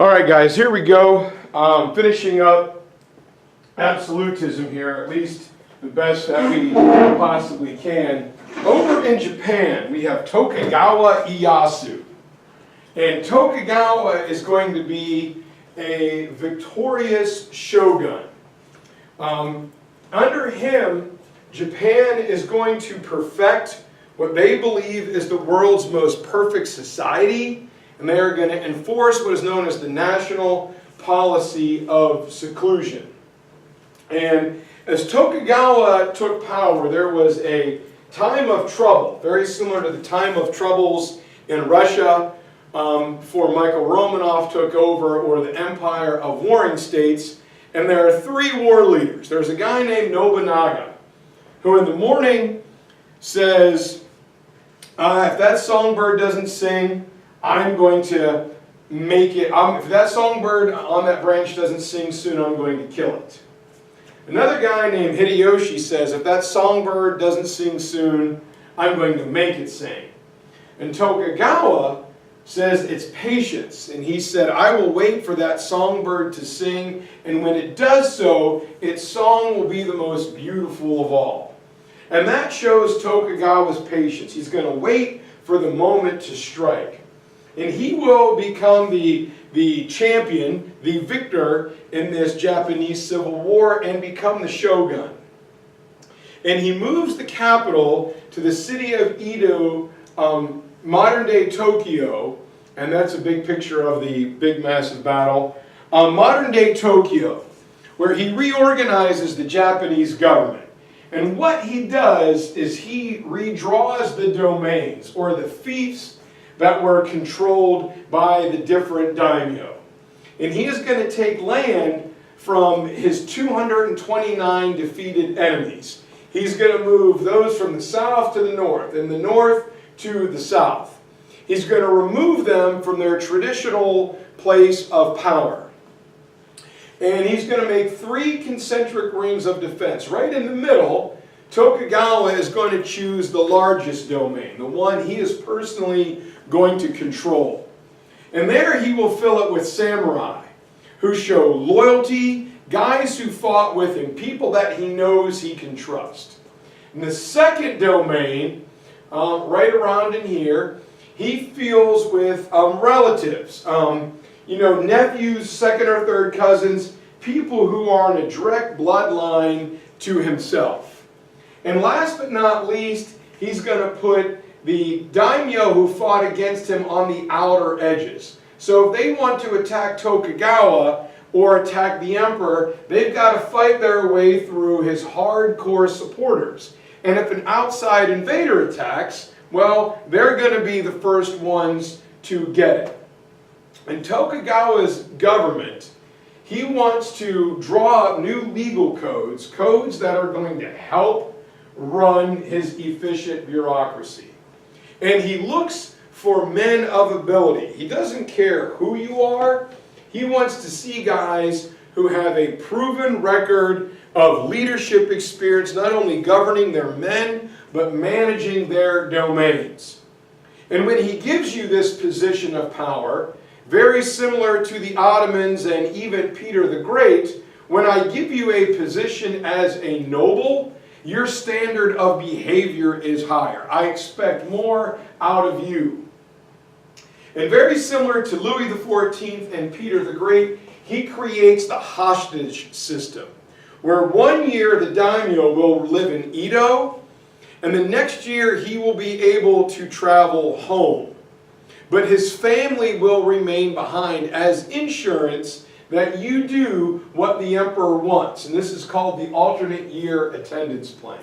All right, guys, here we go. Finishing up absolutism here, at least the best that we possibly can. Over in Japan, we have Tokugawa Ieyasu. And Tokugawa is going to be a victorious shogun. Under him, Japan is going to perfect what they believe is the world's most perfect society, and they are going to enforce what is known as the national policy of seclusion. And as Tokugawa took power, there was a time of trouble, very similar to the time of troubles in Russia before Michael Romanov took over, or the Empire of Warring States. And there are three war leaders. There's a guy named Nobunaga, who in the morning says, if that songbird doesn't sing, I'm going to make it, if that songbird on that branch doesn't sing soon, I'm going to kill it. Another guy named Hideyoshi says, if that songbird doesn't sing soon, I'm going to make it sing. And Tokugawa says it's patience. And he said, I will wait for that songbird to sing, and when it does so, its song will be the most beautiful of all. And that shows Tokugawa's patience. He's going to wait for the moment to strike. And he will become the champion, the victor in this Japanese Civil War, and become the shogun. And he moves the capital to the city of Edo, modern-day Tokyo, and that's a big picture of the big massive battle. Modern-day Tokyo, where he reorganizes the Japanese government. And what he does is he redraws the domains, or the fiefs, that were controlled by the different daimyo. And he is going to take land from his 229 defeated enemies. He's going to move those from the south to the north, and the north to the south. He's going to remove them from their traditional place of power. And he's going to make 3 concentric rings of defense. Right in the middle, Tokugawa is going to choose the largest domain, the one he is personally going to control. And there he will fill it with samurai who show loyalty, guys who fought with him, people that he knows he can trust. And the second domain, right around in here, he feels with relatives, nephews, second or third cousins, people who are in a direct bloodline to himself. And last but not least, he's going to put the daimyo who fought against him on the outer edges. So if they want to attack Tokugawa or attack the emperor, they've got to fight their way through his hardcore supporters. And if an outside invader attacks, well, they're going to be the first ones to get it. And Tokugawa's government, he wants to draw up new legal codes, codes that are going to help run his efficient bureaucracy. And he looks for men of ability. He doesn't care who you are. He wants to see guys who have a proven record of leadership experience, not only governing their men, but managing their domains. And when he gives you this position of power, very similar to the Ottomans and even Peter the Great, when I give you a position as a noble, your standard of behavior is higher. I expect more out of you. And very similar to Louis XIV and Peter the Great, he creates the hostage system, where 1 year the daimyo will live in Edo, and the next year he will be able to travel home. But his family will remain behind as insurance that you do what the emperor wants. And this is called the alternate year attendance plan.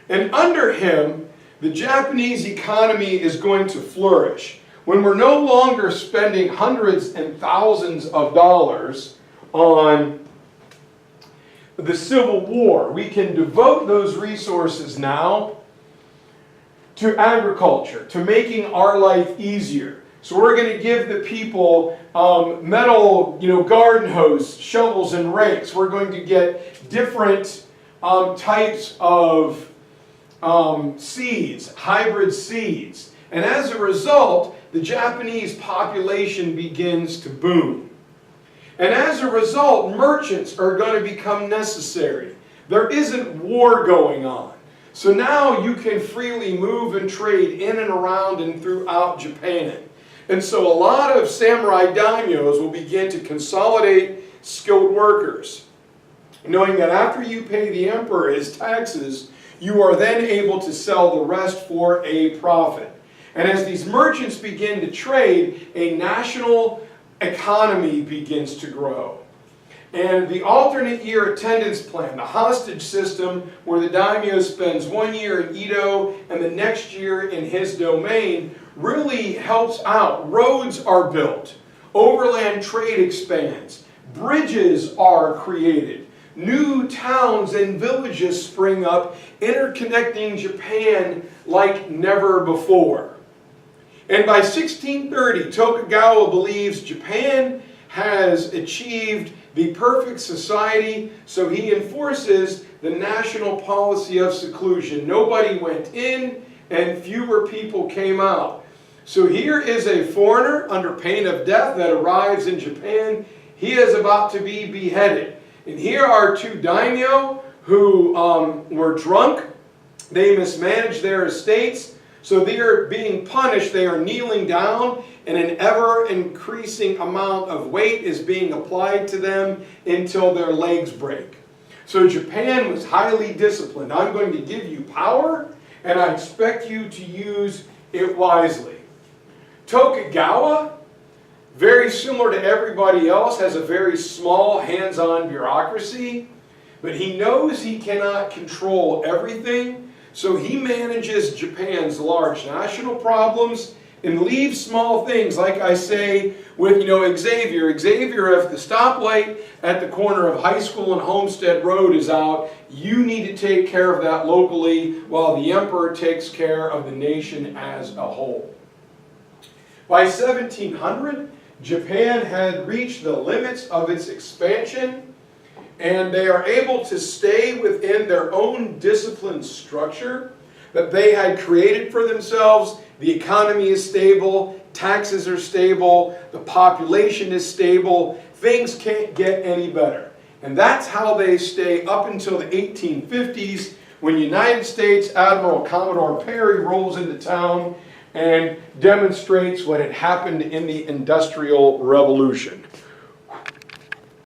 And under him, the Japanese economy is going to flourish. When we're no longer spending hundreds and thousands of dollars on the Civil War, we can devote those resources now to agriculture, to making our life easier. So we're going to give the people metal, garden hose, shovels, and rakes. We're going to get different types of seeds, hybrid seeds. And as a result, the Japanese population begins to boom. And as a result, merchants are going to become necessary. There isn't war going on. So now you can freely move and trade in and around and throughout Japan. And so a lot of samurai daimyos will begin to consolidate skilled workers, knowing that after you pay the emperor his taxes, you are then able to sell the rest for a profit. And as these merchants begin to trade, a national economy begins to grow. And the alternate year attendance plan, the hostage system, where the daimyo spends 1 year in Edo and the next year in his domain, really helps out. Roads are built, overland trade expands, bridges are created, new towns and villages spring up, interconnecting Japan like never before. And by 1630, Tokugawa believes Japan has achieved the perfect society, so he enforces the national policy of seclusion. Nobody went in and fewer people came out. So here is a foreigner under pain of death that arrives in Japan. He is about to be beheaded. And here are two daimyo who were drunk. They mismanaged their estates. So they are being punished. They are kneeling down, and an ever-increasing amount of weight is being applied to them until their legs break. So Japan was highly disciplined. I'm going to give you power, and I expect you to use it wisely. Tokugawa, very similar to everybody else, has a very small hands-on bureaucracy, but he knows he cannot control everything. So he manages Japan's large national problems and leaves small things, like I say with, Xavier. Xavier, if the stoplight at the corner of High School and Homestead Road is out, you need to take care of that locally while the emperor takes care of the nation as a whole. By 1700, Japan had reached the limits of its expansion, and they are able to stay within their own disciplined structure that they had created for themselves. The economy is stable, taxes are stable, the population is stable, things can't get any better. And that's how they stay up until the 1850s, when United States Admiral Commodore Perry rolls into town and demonstrates what had happened in the Industrial Revolution.